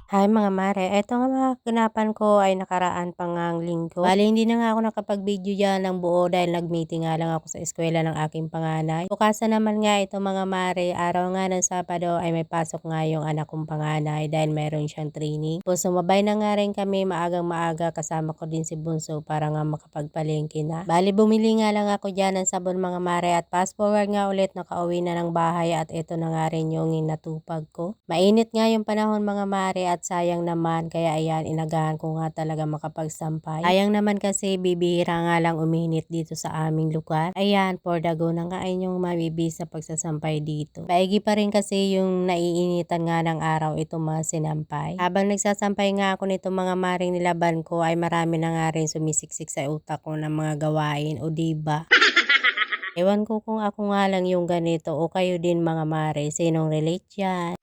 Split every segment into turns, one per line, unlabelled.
Hi mga mare, eto nga mga kaganapan ko ay nakaraan pa ngang linggo. Bale hindi na nga ako nakapag-video diyan ng buo dahil nag-meeting nga lang ako sa eskwela ng aking panganay. Bukasan naman nga ito mga mare, araw nga ng Sabado ay may pasok nga yung anak kong panganay dahil meron siyang training. So sumabay na nga rin kami maagang maaga, kasama ko din si Bunso para nga makapagpalengke na. Bale bumili nga lang ako diyan ng sabon mga mare at fast forward nga ulit, nakauwi na ng bahay at ito na nga rin yung natupag ko. Mainit nga yung panahon mga mare at sayang naman, kaya ayan, inagahan ko nga talaga makapagsampay. Sayang naman kasi bibihira nga lang uminit dito sa aming lugar. Ayan, for the go na nga ay yung mabibis sa pagsasampay dito. Paigi pa rin kasi yung naiinitan nga ng araw ito mga sinampay. Habang nagsasampay nga ako nito mga maring nilaban ko ay marami na nga rin sumisiksik sa utak ko ng mga gawain, o diba? Ewan ko kung ako nga lang yung ganito o kayo din mga mare, sinong relate yan?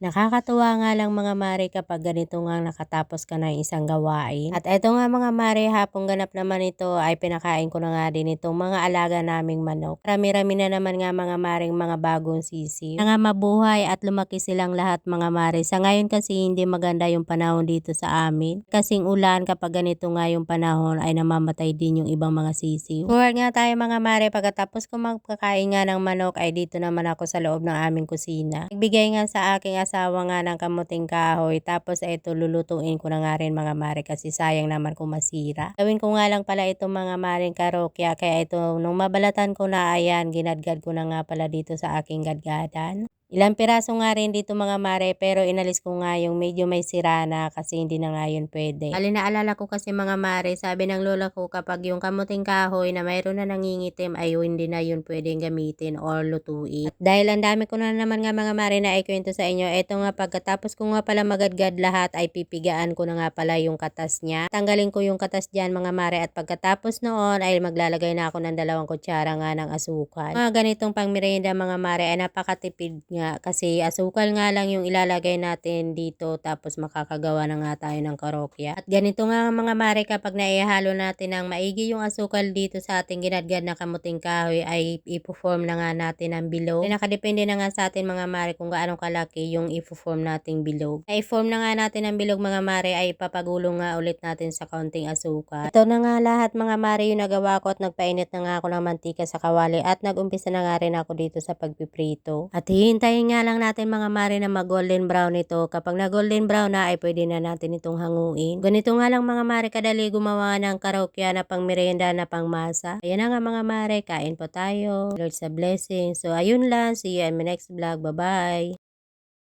Nakakatuwa nga lang mga mare kapag ganito nga nakatapos ka ng isang gawain. At eto nga mga mare, hapong ganap naman ito ay pinakain ko na nga din itong mga alaga naming manok. Rami-rami na naman nga mga maring mga bagong sisiw na nga mabuhay at lumaki silang lahat mga mare. Sa ngayon kasi hindi maganda yung panahon dito sa amin. Kasing ulan, kapag ganito nga yung panahon ay namamatay din yung ibang mga sisiw. Forward nga tayo mga mare, pagkatapos ko magpakain nga ng manok ay dito naman ako sa loob ng aming kusina. Nagbigay nga sa aking asawa nga ng kamuting kahoy, tapos ito lulutuin ko na nga rin mga mare kasi sayang naman kung masira. Gawin ko nga lang pala itong mga maring karokya, kaya ito nung mabalatan ko na, ayan, ginadgad ko na nga pala dito sa aking gadgadan. Ilang piraso nga rin dito mga mare, pero inalis ko nga yung medyo may sira na kasi hindi na nga yun pwede. Bali naalala ko kasi mga mare, sabi ng lola ko kapag yung kamuting kahoy na mayroon na nangingitim ay hindi na yun pwedeng gamitin or lutuin. At dahil ang dami ko na naman nga mga mare na ikwento sa inyo, eto nga pagkatapos ko nga pala magadgad lahat ay pipigaan ko na nga pala yung katas niya. Tanggalin ko yung katas dyan mga mare, at pagkatapos noon ay maglalagay na ako ng 2 kutsara nga ng asukal. Mga ganitong pang merienda mga mare ay napakatipid nga kasi asukal nga lang yung ilalagay natin dito, tapos makakagawa na nga tayo ng karokya. At ganito nga mga mare, kapag naihalo natin ng maigi yung asukal dito sa ating ginadgad na kamuting kahoy ay ipo-form na nga natin ang bilog. Nakadepende na nga sa atin mga mare kung gaano kalaki yung ipo-form nating bilog. Na-form na nga natin ang bilog mga mare ay papagulong nga ulit natin sa kaunting asukal. Ito na nga lahat mga mare yung nagawa ko, at nagpainit na nga ako ng mantika sa kawali at nagumpisa na nga rin ako dito sa pagpiprito. At hihintayin nga lang natin mga mare na mag golden brown ito. Kapag na golden brown na ay pwede na natin itong hanguin. Ganito nga lang mga mare kadali gumawa ng karokya na pang merienda na pang masa. Ayan na nga mga mare, kain po tayo. Lord sa blessing. So ayun lang, see you in my next vlog. Bye bye.